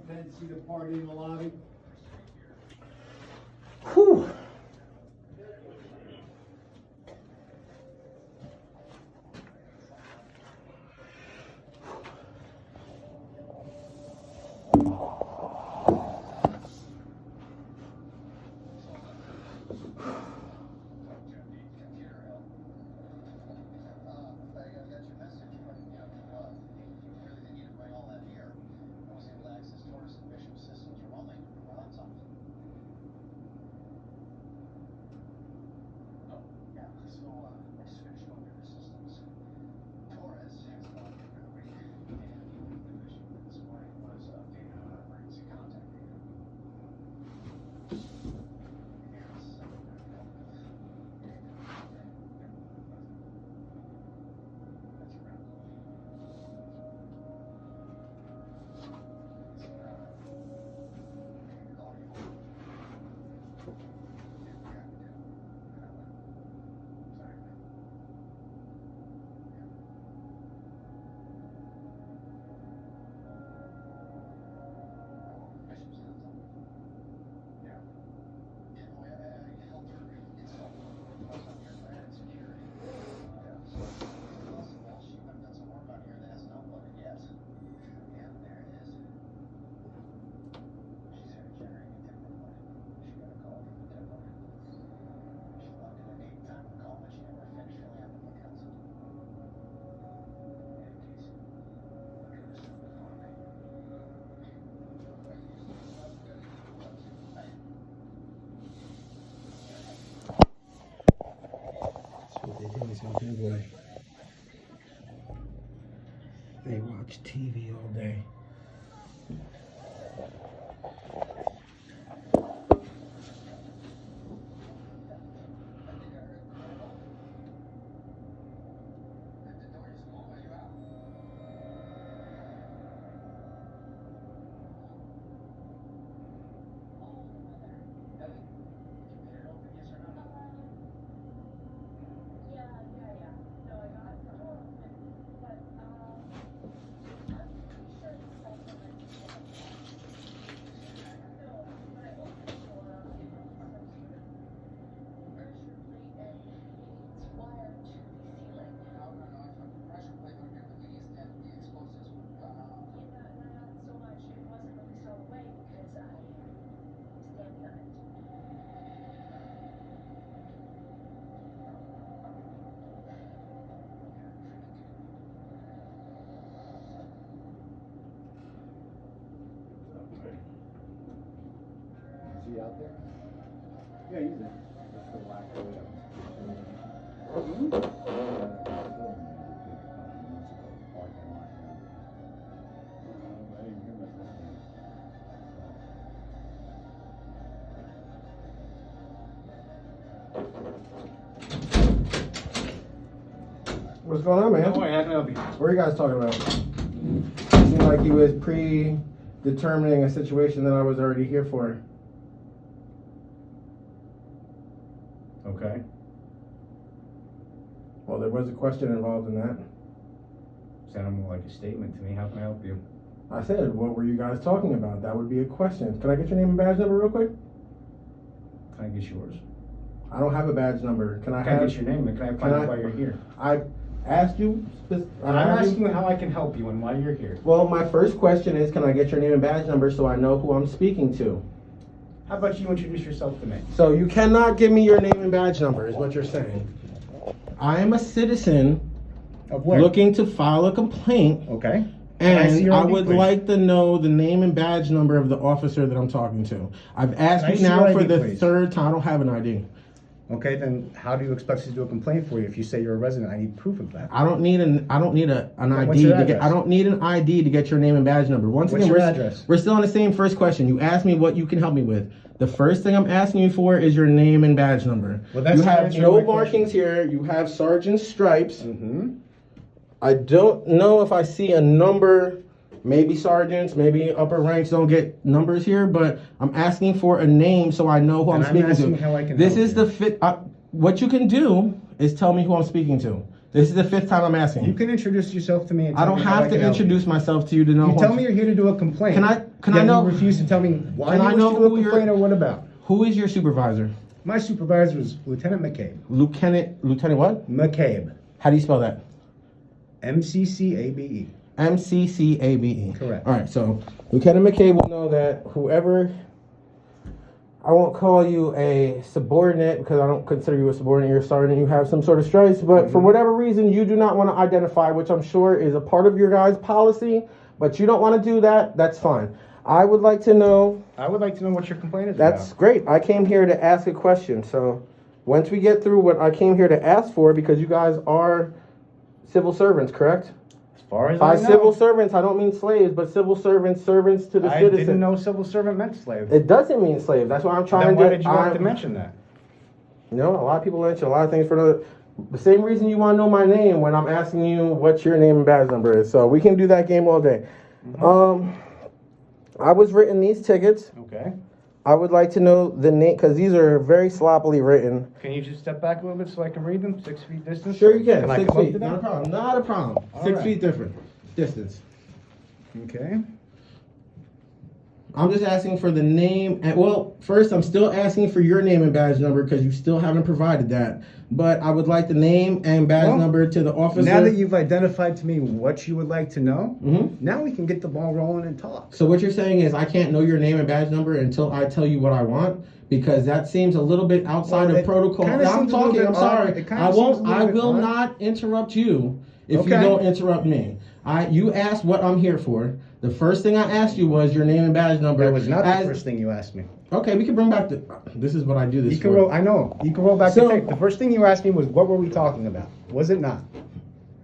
10-seater party in the lobby. Whew. They watch TV all day. Is he out there? Yeah, he's in. That's the black way up. What's going on, man? How can I help you? What are you guys talking about? It seemed like he was predetermining a situation that I was already here for. Okay. Well, there was a question involved in that. Sounded more like a statement to me. How can I help you? I said, what were you guys talking about? That would be a question. Can I get your name and badge number real quick? Can I get yours? I don't have a badge number. Can I Can I have? get your name and can I find out why you're here? I asked you. I'm asking you how I can help you and why you're here. Well, my first question is, can I get your name and badge number so I know who I'm speaking to? How about you introduce yourself to me? So you cannot give me your name and badge number, is what you're saying. I am a citizen Of where? looking to file a complaint, Okay. Can I see and your I ID, would please? like to know the name and badge number of the officer that I'm talking to. I've asked Can I you see now your for ID, the please? third time. I don't have an ID. Okay, then how do you expect us to do a complaint for you if you say you're a resident? I need proof of that. I don't need an What's ID your to get. address? I don't need an ID to get your name and badge number. Once What's again, your address? we're still on the same first question. You asked me what you can help me with. The first thing I'm asking you for is your name and badge number. Well, that's you not have answering no my markings here. You have sergeant stripes. Mm-hmm. I don't know if I see a number. Maybe sergeants, maybe upper ranks don't get numbers here, but I'm asking for a name so I know who I'm And I'm speaking asking to. how I can This help is you. the fit. What you can do is tell me who I'm speaking to. This is the 5th time I'm asking. You can introduce yourself to me. And I tell don't me how have to can help introduce myself to you to know. You tell me you're here to do a complaint. Can I Yet know? You refuse to tell me why Can you I wish know to do a who complaint or what about? Who is your supervisor? My supervisor is Lieutenant McCabe. Lieutenant what? McCabe. How do you spell that? MCCABE. MCCABE. Correct. All right, so Lieutenant McCabe will know that whoever, I won't call you a subordinate because I don't consider you a subordinate. You're a sergeant. You have some sort of stripes, but for whatever reason, you do not want to identify, which I'm sure is a part of your guys' policy, but you don't want to do that. That's fine. I would like to know. I would like to know what your complaint is That's about. great. I came here to ask a question. So once we get through what I came here to ask for, because you guys are civil servants, correct? As far as By I know. civil servants, I don't mean slaves, but civil servants, servants to the I citizen. didn't know civil servant meant slave. It doesn't mean slave. That's what I'm trying Then to do. why did you have to mention that? You know, a lot of people mention a lot of things for the same reason you want to know my name when I'm asking you what your name and badge number is. So we can do that game all day. I was written these tickets. Okay. I would like to know the name because these are very sloppily written. Can you just step back a little bit so I can read them? 6 feet distance? Sure you can. Can I 6 come up feet. to them? Not a problem. Not a problem. All 6 right. feet different distance. Okay. I'm just asking for the name. And well, first, I'm still asking for your name and badge number because you still haven't provided that. But I would like the name and badge number to the officer. Now that you've identified to me what you would like to know, Mm-hmm. now we can get the ball rolling and talk. So what you're saying is I can't know your name and badge number until I tell you what I want? Because that seems a little bit outside Well, of it protocol. kinda I'm seems a little talking. bit I'm odd. sorry. It kinda I seems won't. a little I bit will odd. not interrupt you if you Okay. don't interrupt me. You asked what I'm here for. The first thing I asked you was your name and badge number. That was not As- the first thing you asked me. Okay, we can bring back the. This is what I do this You can for. roll. I know. You can roll back So- the tape. The first thing you asked me was, "What were we talking about?" Was it not?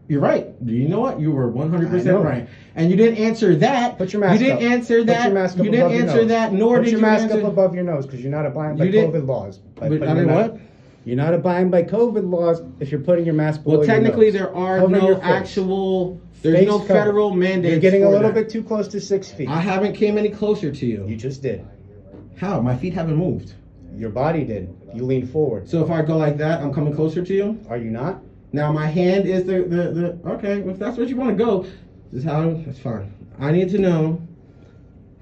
You're right. You know what? You were 100% I know. right, and you didn't answer that. Put your mask You up. didn't answer Put that. your mask up You didn't above your answer nose. that. Nor Put did your you mask answer. up above your nose because you're not abiding by You didn't- COVID laws. By But putting I mean your what? mask- You're not abiding by COVID laws if you're putting your mask below Well, your technically, nose. there are Cover your no face. actual. There's Face no cover. federal mandate. You're getting a little that. bit too close to 6 feet. I haven't came any closer to You you. just did. How? My feet haven't moved. Your body did. You leaned forward. So if I go like that, I'm coming closer to you. Are you not? Now my hand is the. Okay, if that's what you want to go, this is how. That's fine. I need to know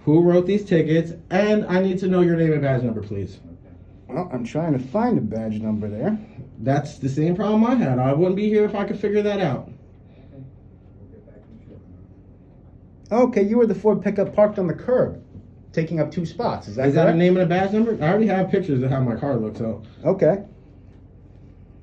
who wrote these tickets, and I need to know your name and badge number, please. Well, I'm trying to find a badge number there. That's the same problem I had. I wouldn't be here if I could figure that out. Okay, you were the Ford pickup parked on the curb, taking up 2 spots. Is that Is that a correct? name and a badge number? I already have pictures of how my car looks, so. Okay.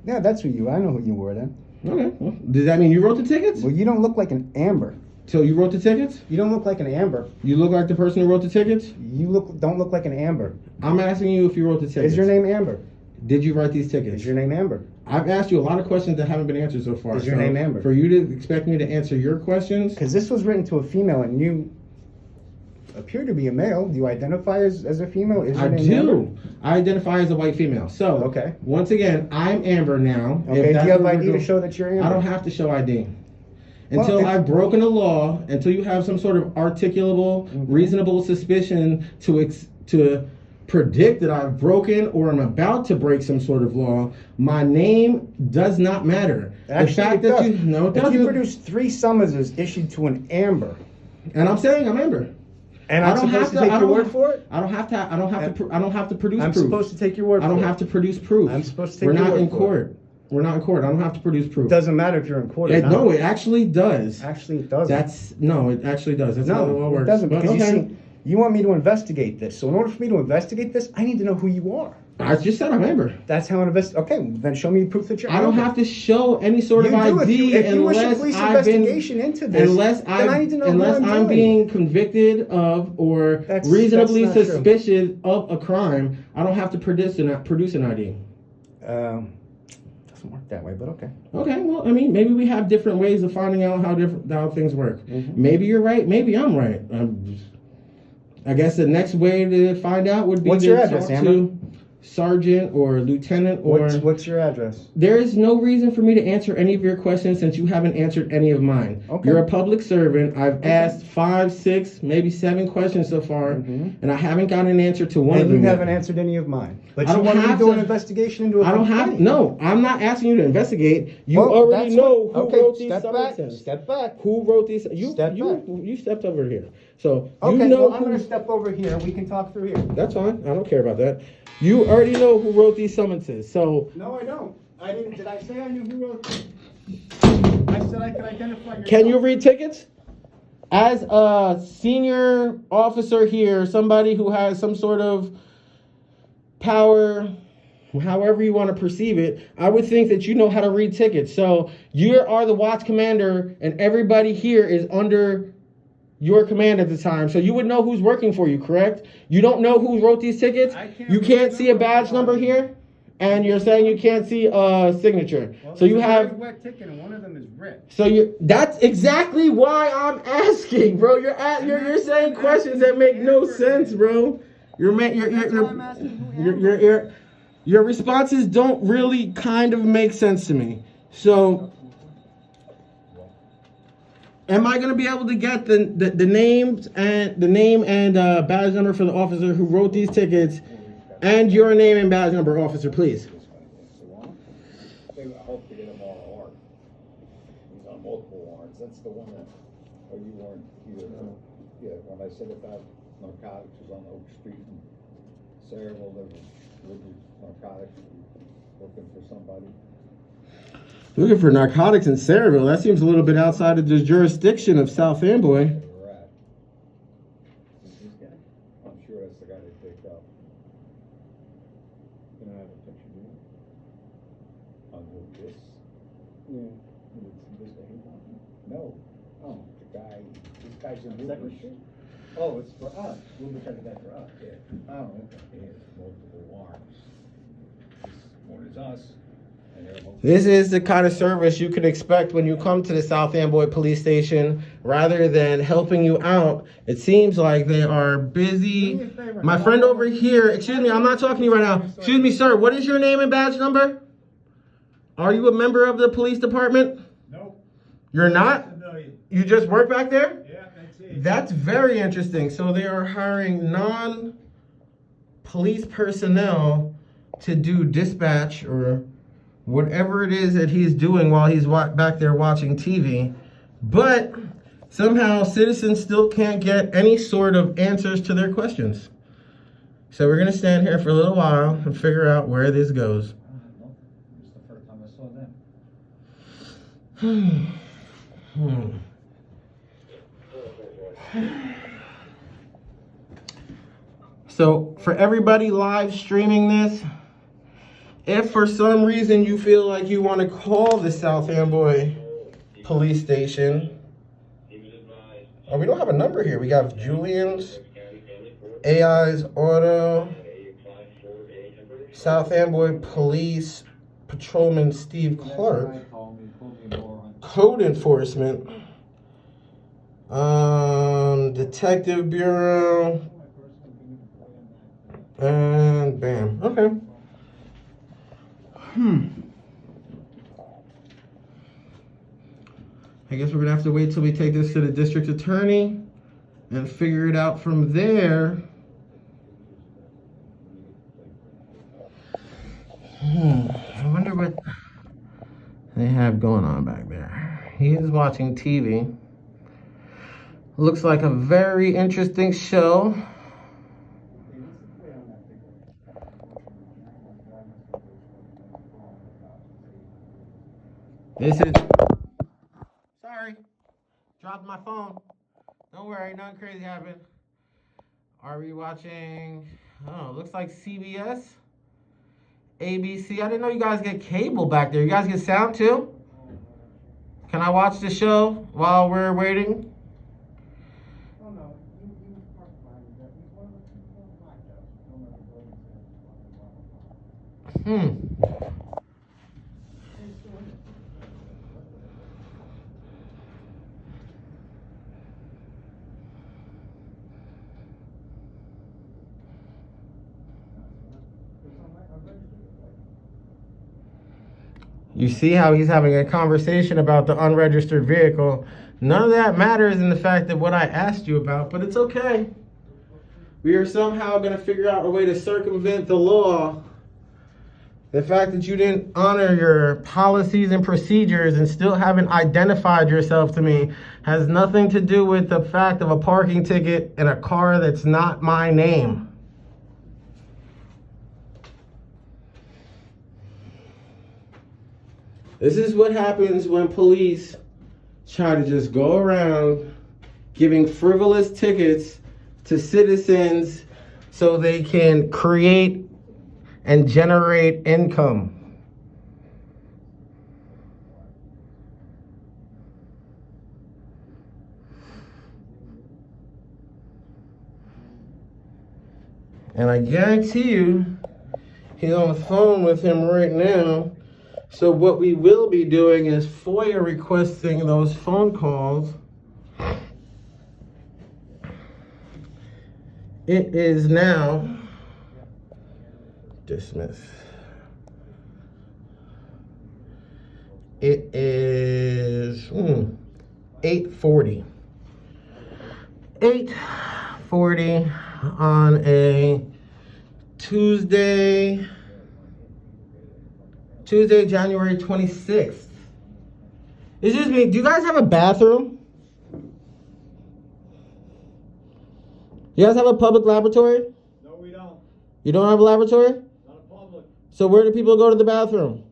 Yeah, that's who you. I know who you were then. Okay. Well, does that mean you wrote the tickets? Well, you don't look like an Amber. So you wrote the tickets? You don't look like an Amber. You look like the person who wrote the tickets? You don't look like an Amber. I'm asking you if you wrote the tickets. Is your name Amber? Did you write these tickets? Is your name Amber? I've asked you a lot of questions that haven't been answered so far. Is your name Amber? For you to expect me to answer your questions, Because this was written to a female, and you appear to be a male. Do you identify as a female? Is your I name Amber? do. I identify as a white female. So, Okay. once again, I'm Amber now. If Okay. Do that's you have what we're ID to doing. show that you're Amber? I don't have to show ID. Well, Until if- I've broken a law, until you have some sort of articulable, reasonable suspicion to predict that I've broken or I'm about to break some sort of law, my name does not matter. Actually, it does. No, it If doesn't. you produce 3 summonses issued to an Amber, And I'm saying I'm Amber. and I I'm don't supposed to have take I your don't- word for it, I don't have to. I don't have to produce I'm proof. supposed to take your word I don't for have it. to produce proof. I'm supposed to take We're your not word in for it. court. We're not in court. I don't have to produce proof. It doesn't matter if you're in court or not. No, it actually does. Actually, it doesn't. It actually does. That's how the law No, works. it doesn't, But because okay. you see, you want me to investigate this. So in order for me to investigate this, I need to know who you are. I just said I'm Amber. That's how an Okay, then show me proof that you're I don't Amber. have to show any sort You of do. ID If you wish a unless police I've been investigation into this, then I need to know unless who I'm I'm doing. being convicted of or That's reasonably not true. suspicious of a crime. I don't have to produce an ID. Doesn't work that way, but okay. Okay, well, I mean, maybe we have different ways of finding out how things work. Mhm. Maybe you're right. Maybe I'm right. I guess the next way to find out would be What's to your address, talk Amber? to sergeant or lieutenant or... What's your address? There is no reason for me to answer any of your questions since you haven't answered any of mine. Okay. You're a public servant. I've asked 5, 6, maybe 7 questions so far, and I haven't gotten an answer to one of them. And you yet. haven't answered any of mine. But I you don't want me to have do to- an investigation into a I don't have... complaint? No, I'm not asking you to investigate. You Well, already that's know what- who wrote these step back. summonses. Step back. Who wrote these? Step back. You stepped over here. So Okay, you know well, I'm who... going to step over here. We can talk through here. That's fine. I don't care about that. You already know who wrote these summonses. So No, I don't. I didn't. Did I say I knew who wrote them? I said I could identify your... can you read tickets? As a senior officer here, somebody who has some sort of power, however you want to perceive it, I would think that you know how to read tickets. So you are the watch commander, and everybody here is under your command at the time. So you would know who's working for you, correct? You don't know who wrote these tickets? You can't see a badge number here? And you're saying you can't see a signature. Well, So you there's a have... red wet ticket and one of them is red. So that's exactly why I'm asking, bro. You're saying questions that make no sense, bro. Your responses don't really kind of make sense to me. So am I gonna be able to get the names and the name and badge number for the officer who wrote these tickets, and your name and badge number, officer, please? They hope to get him on a warrant. He's on multiple warrants. That's the one that, oh, you weren't here. Yeah, when I said about narcotics, was on Oak Street in Saraville, there was narcotics, looking for somebody. Looking for narcotics in Saraville? That seems a little bit outside of the jurisdiction of South Amboy. They were at. Is this guy? I'm sure that's the guy they picked up. Can I have a picture of you? On who, this? Yeah. This guy? No. Oh, the guy, this guy's in Second Street? Oh, it's for us. We'll be trying to get for us. Yeah. Oh, okay. He has multiple warrants. This one is us. And they're multiple. This is the kind of service you can expect when you come to the South Amboy police station. Rather than helping you out, it seems like they are busy. My friend over here, excuse me, I'm not talking to you right now. Excuse me, sir, what is your name and badge number? Are you a member of the police department? Nope. You're not? You just work back there? Yeah, that's it. That's very interesting. So they are hiring non-police personnel to do dispatch or whatever it is that he's doing while he's back there watching TV. But somehow citizens still can't get any sort of answers to their questions. So we're going to stand here for a little while and figure out where this goes. It's the first time I saw them. So for everybody live streaming this, if for some reason you feel like you want to call the South Amboy police station, oh, we don't have a number here. We got Julian's, AI's Auto, South Amboy Police, Patrolman Steve Clark, Code Enforcement, Detective Bureau, and bam. Okay. I guess we're gonna have to wait till we take this to the district attorney and figure it out from there. I wonder what they have going on back there. He is watching TV. Looks like a very interesting show. This is... Sorry. Dropped my phone. Don't worry, nothing crazy happened. Are we watching... Oh, looks like CBS? ABC. I didn't know you guys get cable back there. You guys get sound too? Can I watch the show while we're waiting? You see how he's having a conversation about the unregistered vehicle. None of that matters in the fact that what I asked you about, but it's okay. We are somehow going to figure out a way to circumvent the law. The fact that you didn't honor your policies and procedures and still haven't identified yourself to me has nothing to do with the fact of a parking ticket in a car that's not my name. This is what happens when police try to just go around giving frivolous tickets to citizens so they can create and generate income. And I guarantee you, he's on the phone with him right now. So what we will be doing is FOIA requesting those phone calls. It is now dismiss. It is 8:40. 8:40 on a Tuesday, January 26th. Excuse me, do you guys have a bathroom? You guys have a public laboratory? No, we don't. You don't have a laboratory? Not a public. So where do people go to the bathroom?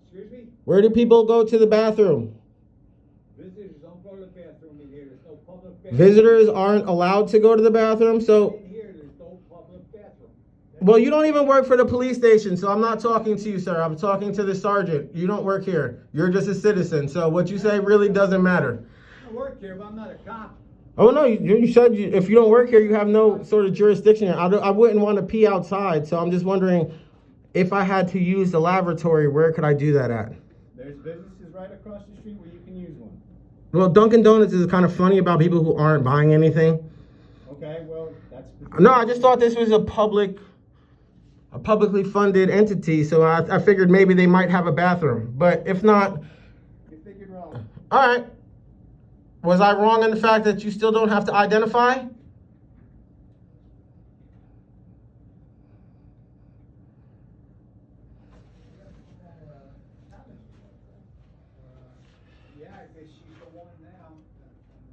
Excuse me? Where do people go to the bathroom? Visitors don't go to the bathroom in here. There's no public bathroom. Visitors aren't allowed to go to the bathroom, so... In here, there's no public bathroom. Well, you don't even work for the police station, so I'm not talking to you, sir. I'm talking to the sergeant. You don't work here. You're just a citizen, so what you say really doesn't matter. I work here, but I'm not a cop. Oh, no, you said if you don't work here, you have no sort of jurisdiction here. I wouldn't want to pee outside, so I'm just wondering if I had to use the lavatory, where could I do that at? There's businesses right across the street where you can use one. Well, Dunkin' Donuts is kind of funny about people who aren't buying anything. Okay, well, that's... No, I just thought this was a publicly funded entity, so I figured maybe they might have a bathroom. But if not... You figured wrong. All right. Was I wrong in the fact that you still don't have to identify? Yeah, I guess she's the one now.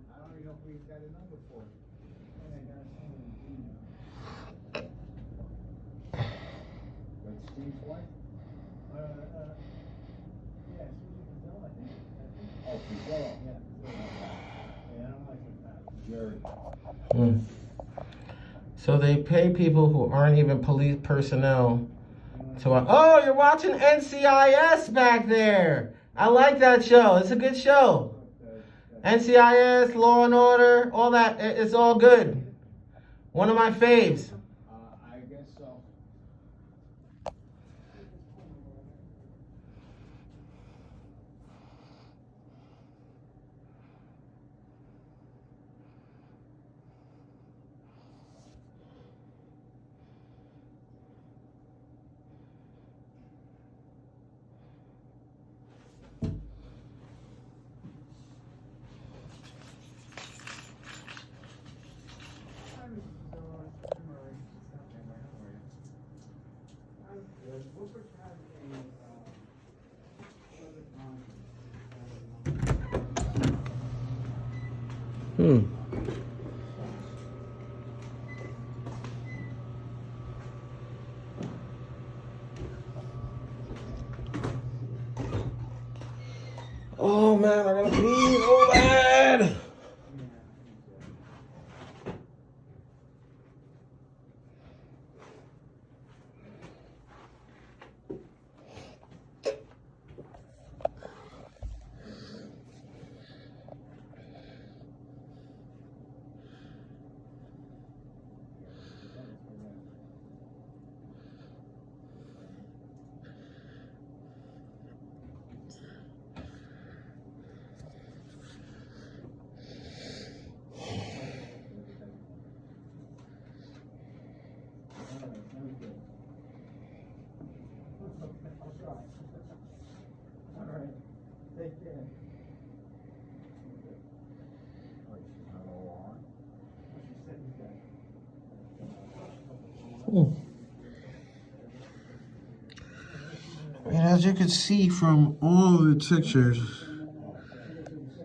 I don't even know if we've got a number for her. But Steve's wife? Yeah, Susan Gazelle, I think. Oh, Gazelle, yeah. Yeah, I don't like that. Jerry. So they pay people who aren't even police personnel to watch. Oh, you're watching NCIS back there. I like that show. It's a good show. NCIS, Law and Order, all that. It's all good. One of my faves. I guess so. Oh man, I gotta pee so bad. try. All right. Take care. And as you can see from all the pictures,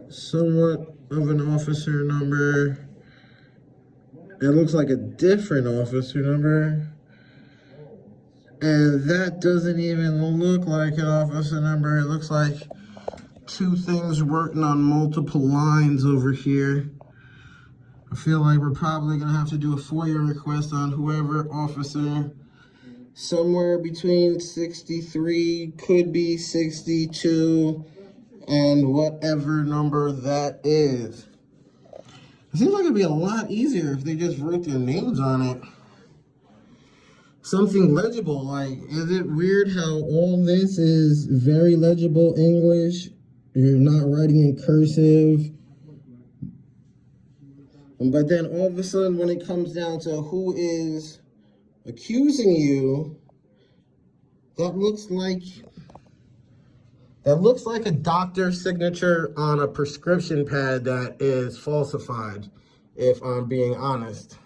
somewhat of an officer number. It looks like a different officer number. And that doesn't even look like an officer number. It looks like two things working on multiple lines over here. I feel like we're probably gonna have to do a FOIA request on whoever officer. Somewhere between 63, could be 62, and whatever number that is. It seems like it'd be a lot easier if they just wrote their names on it. Something legible, like, is it weird how all this is very legible English? You're not writing in cursive. But then all of a sudden, when it comes down to who is accusing you, that looks like a doctor's signature on a prescription pad that is falsified, if I'm being honest.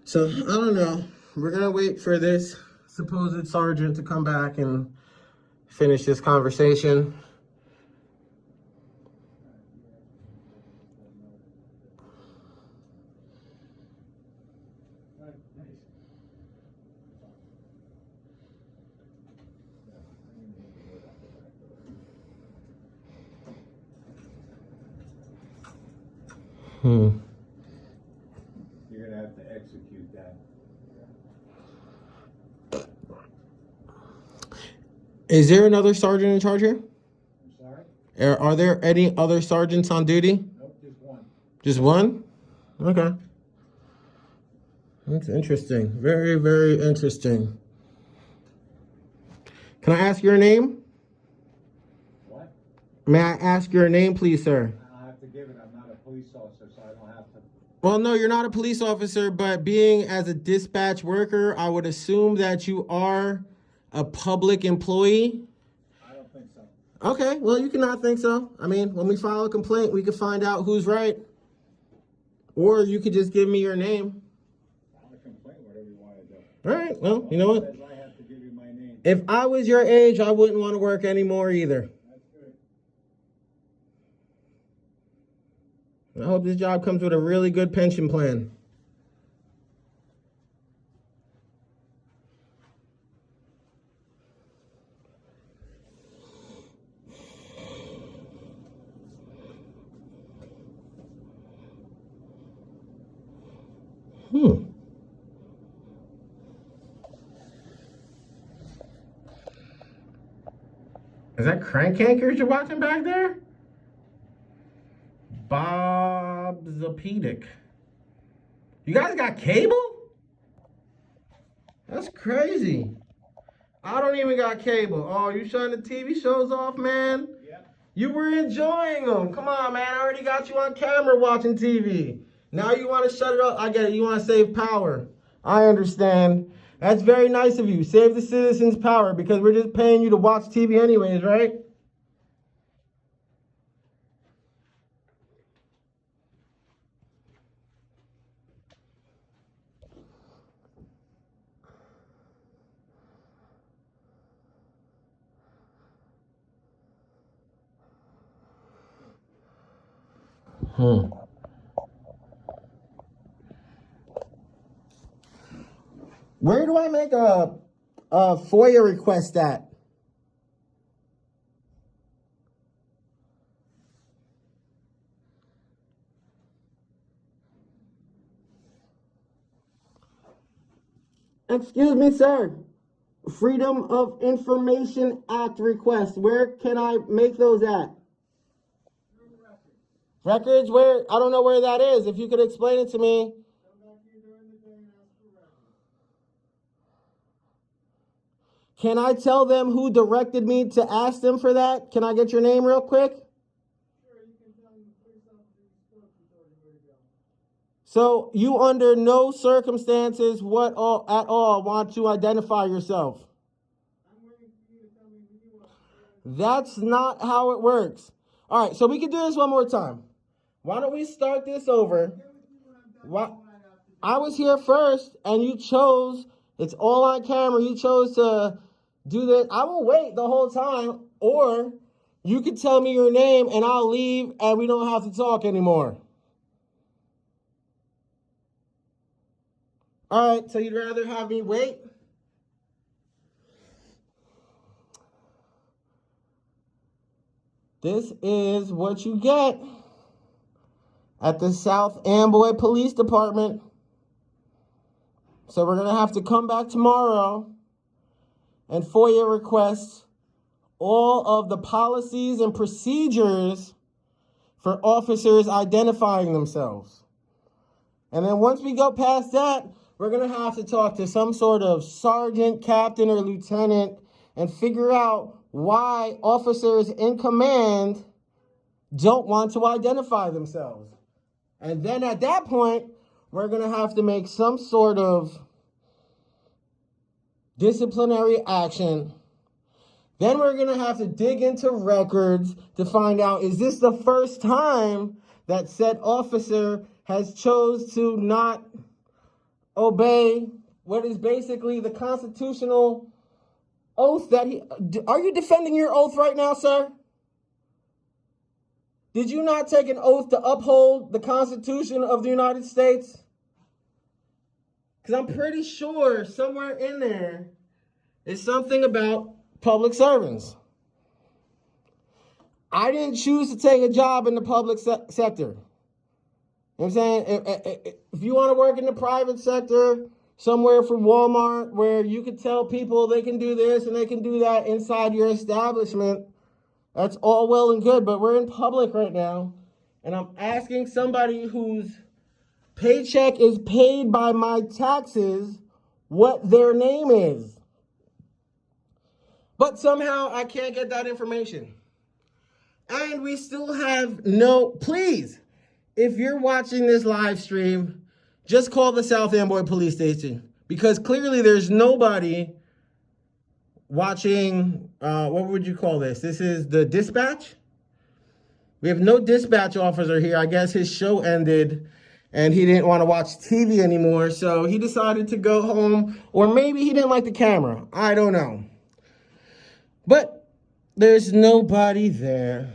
So, I don't know. We're gonna wait for this supposed sergeant to come back and finish this conversation. You're gonna have to execute that. Is there another sergeant in charge here? I'm sorry? Are there any other sergeants on duty? Nope, just one. Just one? Okay. That's interesting. Very, very interesting. Can I ask your name? What? May I ask your name, please, sir? I'll have to give it. I'm not a police officer, so I don't have to. Well, no, you're not a police officer, but being as a dispatch worker, I would assume that you are a public employee. I don't think so. Okay, well, you cannot think so. I mean, when we file a complaint, we can find out who's right. Or you could just give me your name. File a complaint, whatever you want to do. All right, well, you know what? Says I have to give you my name. If I was your age, I wouldn't want to work anymore either. That's good. I hope this job comes with a really good pension plan. Is that Crank Yankers you're watching back there? Bobzapedic. You guys got cable? That's crazy. I don't even got cable. Oh, you shutting the TV shows off, man? Yep. You were enjoying them. Come on, man. I already got you on camera watching TV. Now you want to shut it up. I get it. You want to save power. I understand. That's very nice of you. Save the citizens' power because we're just paying you to watch TV anyways, right? Where do I make a FOIA request at? Excuse me, sir. Freedom of Information Act request. Where can I make those at? Records? Where? I don't know where that is. If you could explain it to me. Can I tell them who directed me to ask them for that? Can I get your name real quick? Sure, you can tell them the police officer where to go. So you under no circumstances at all want to identify yourself? I'm wearing That's not how it works. All right, so we can do this one more time. Why don't we start this over? Why? I was here first, and you chose, it's all on camera, you chose to do this. I will wait the whole time, or you can tell me your name, and I'll leave, and we don't have to talk anymore. All right, so you'd rather have me wait? This is what you get at the South Amboy Police Department. So we're going to have to come back tomorrow and FOIA request all of the policies and procedures for officers identifying themselves. And then once we go past that, we're going to have to talk to some sort of sergeant, captain, or lieutenant and figure out why officers in command don't want to identify themselves. And then at that point, we're going to have to make some sort of disciplinary action. Then we're going to have to dig into records to find out, is this the first time that said officer has chose to not obey what is basically the constitutional oath that he... Are you defending your oath right now, sir? Did you not take an oath to uphold the Constitution of the United States? Because I'm pretty sure somewhere in there is something about public servants. I didn't choose to take a job in the public sector. You know what I'm saying? If you want to work in the private sector, somewhere from Walmart, where you could tell people they can do this and they can do that inside your establishment, that's all well and good, but we're in public right now, and I'm asking somebody whose paycheck is paid by my taxes what their name is. But somehow I can't get that information. And we still have no... Please, if you're watching this live stream, just call the South Amboy Police Station, because clearly there's nobody watching, what would you call this? This is the dispatch? We have no dispatch officer here. I guess his show ended and he didn't want to watch TV anymore, so he decided to go home, or maybe he didn't like the camera. I don't know. But there's nobody there.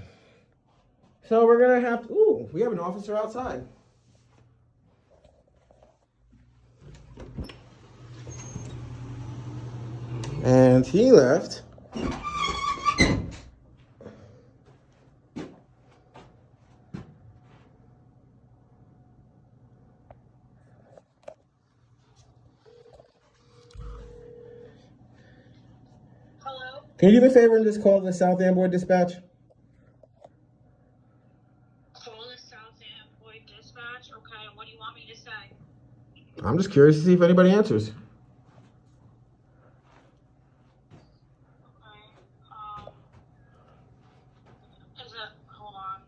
So we're going to have to... Ooh, we have an officer outside. And he left. Hello? Can you do me a favor and just call the South Amboy Dispatch? Call the South Amboy Dispatch? Okay, what do you want me to say? I'm just curious to see if anybody answers. Hold on.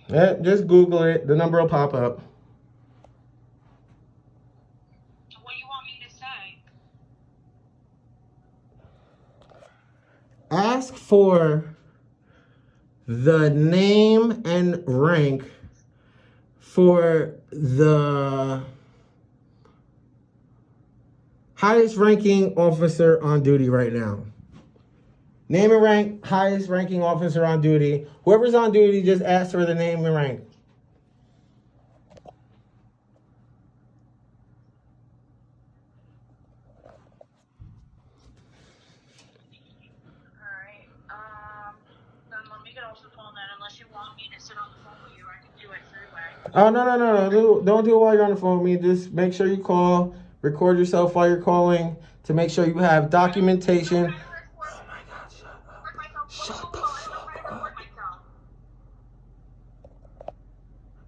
Yeah, just Google it. The number will pop up. What do you want me to say? Ask for the name and rank for the highest ranking officer on duty right now. Name and rank, highest ranking officer on duty. Whoever's on duty, just ask for the name and rank. Alright, then let me get off the phone then, unless you want me to sit on the phone with you, I can do it three-way. Oh, no. Don't do it while you're on the phone with me. Just make sure you call, record yourself while you're calling to make sure you have documentation. Shut the fuck up.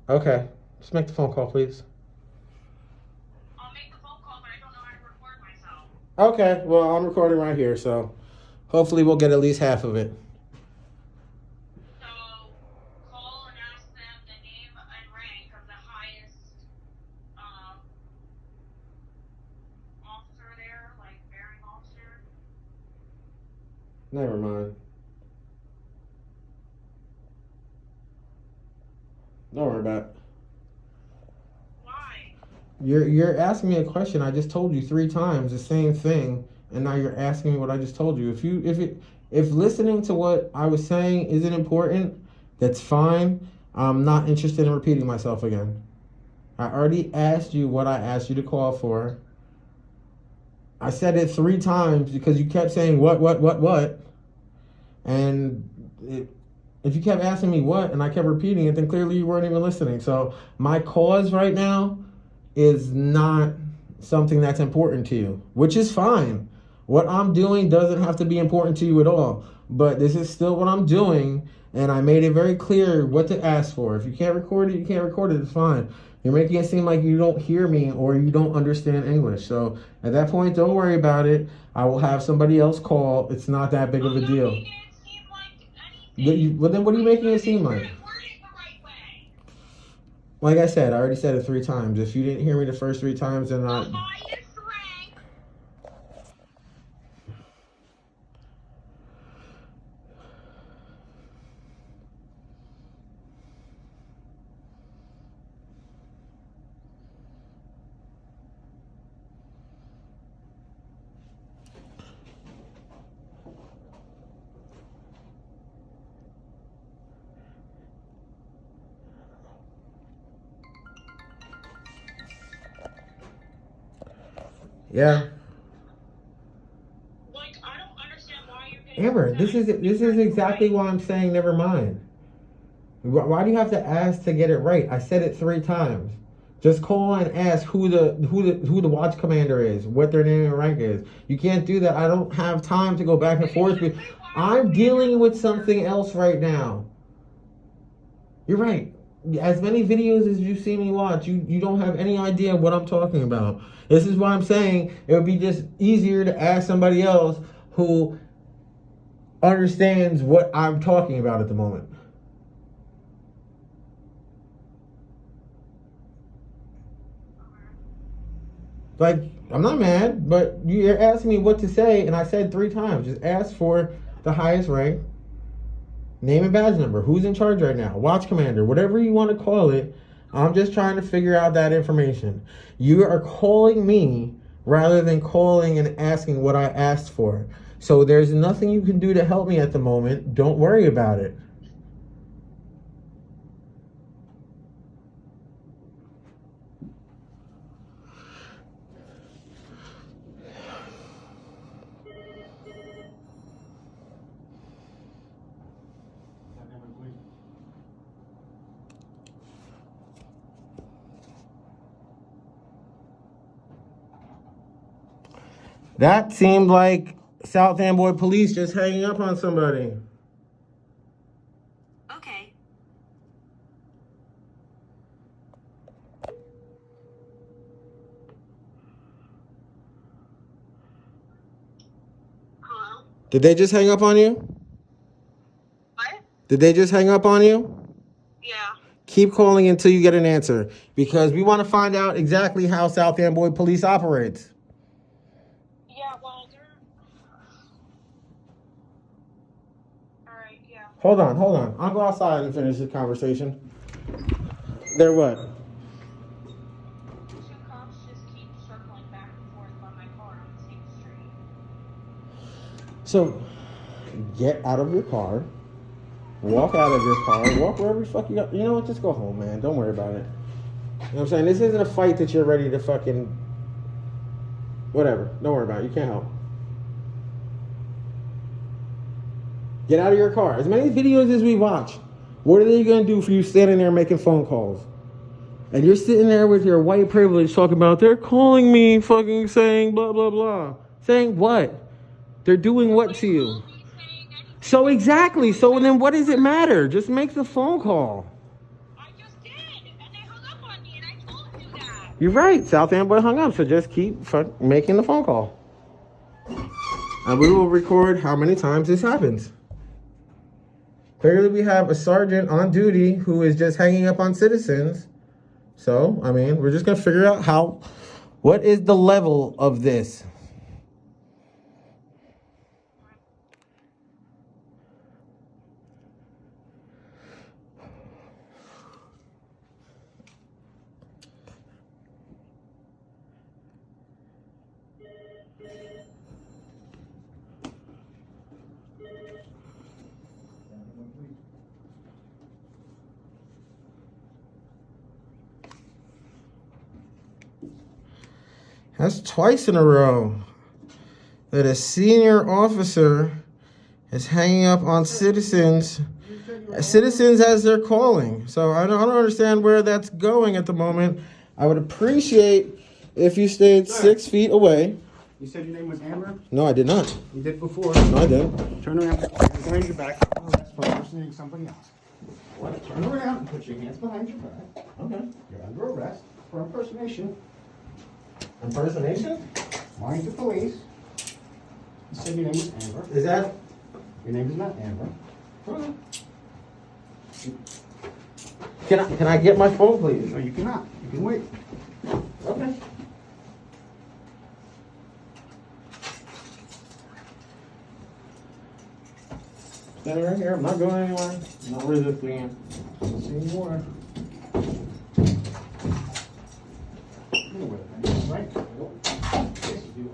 Okay, just make the phone call, please. I'll make the phone call, but I don't know how to record myself. Okay, well, I'm recording right here, so hopefully we'll get at least half of it. So, call and ask them the name and rank of the highest, officer there, like bearing officer. Never mind. Don't worry about it. Why? You're asking me a question. I just told you 3 times the same thing, and now you're asking me what I just told you. If listening to what I was saying isn't important, that's fine. I'm not interested in repeating myself again. I already asked you what I asked you to call for. I said it 3 times because you kept saying what, and if you kept asking me what and I kept repeating it, then clearly you weren't even listening. So my cause right now is not something that's important to you, which is fine. What I'm doing doesn't have to be important to you at all, but this is still what I'm doing, and I made it very clear what to ask for. If you can't record it, you can't record it. It's fine. You're making it seem like you don't hear me or you don't understand English. So at that point, don't worry about it. I will have somebody else call. It's not that big of a deal. Making it seem like anything. Well, then what are you making it seem like? Word it the right way. Like I said, I already said it 3 times. If you didn't hear me the first 3 times, then The I... highest rank. Yeah. Like, I don't understand why you're getting Amber, upset. this is exactly why I'm saying never mind. Why do you have to ask to get it right? I said it 3 times. Just call and ask who the watch commander is, what their name and rank is. You can't do that. I don't have time to go back and forth. I'm dealing with something else right now. You're right. As many videos as you see me watch, you don't have any idea what I'm talking about. This is why I'm saying it would be just easier to ask somebody else who understands what I'm talking about at the moment. Like, I'm not mad, but you're asking me what to say, and I said 3 times. Just ask for the highest rank, name and badge number, who's in charge right now, watch commander, whatever you want to call it. I'm just trying to figure out that information. You are calling me rather than calling and asking what I asked for. So there's nothing you can do to help me at the moment. Don't worry about it. That seemed like South Amboy police just hanging up on somebody. Okay. Hello? Did they just hang up on you? What? Did they just hang up on you? Yeah. Keep calling until you get an answer, because we want to find out exactly how South Amboy police operates. Yeah, well, they're... Alright, yeah. Hold on. I'll go outside and finish this conversation. They're what? 2 cops just keep circling back and forth by my car on the same street. So, get out of your car. Walk out of your car. Walk wherever the fuck you got. You know what? Just go home, man. Don't worry about it. You know what I'm saying? This isn't a fight that you're ready to fucking... Whatever. Don't worry about it. You can't help. Get out of your car. As many videos as we watch, what are they going to do for you standing there making phone calls? And you're sitting there with your white privilege talking about, they're calling me, fucking saying blah, blah, blah. Saying what? They're doing what to you? So exactly. So then what does it matter? Just make the phone call. I just did, and they hung up on me, and I told you that. You're right. South Amboy hung up, so just keep making the phone call. And we will record how many times this happens. Clearly we have a sergeant on duty who is just hanging up on citizens. So, I mean, we're just going to figure out what is the level of this? That's twice in a row that a senior officer is hanging up on citizens as they're calling. So I don't understand where that's going at the moment. I would appreciate if you stayed 6 feet away. You said your name was Amber? No, I did not. You did before. No, I didn't. Turn around, put your hands behind your back. Oh, that's for impersonating somebody else. What? Turn around and put your hands behind your back. Okay. You're under arrest for impersonation. Impersonation? Lying to police. You said your name was Amber. Is that? Your name is not Amber. Can I get my phone, please? No, you cannot. You can wait. Okay. Standing right here. I'm not going anywhere. I'm not resisting it. See you are. Right? Yes, you do.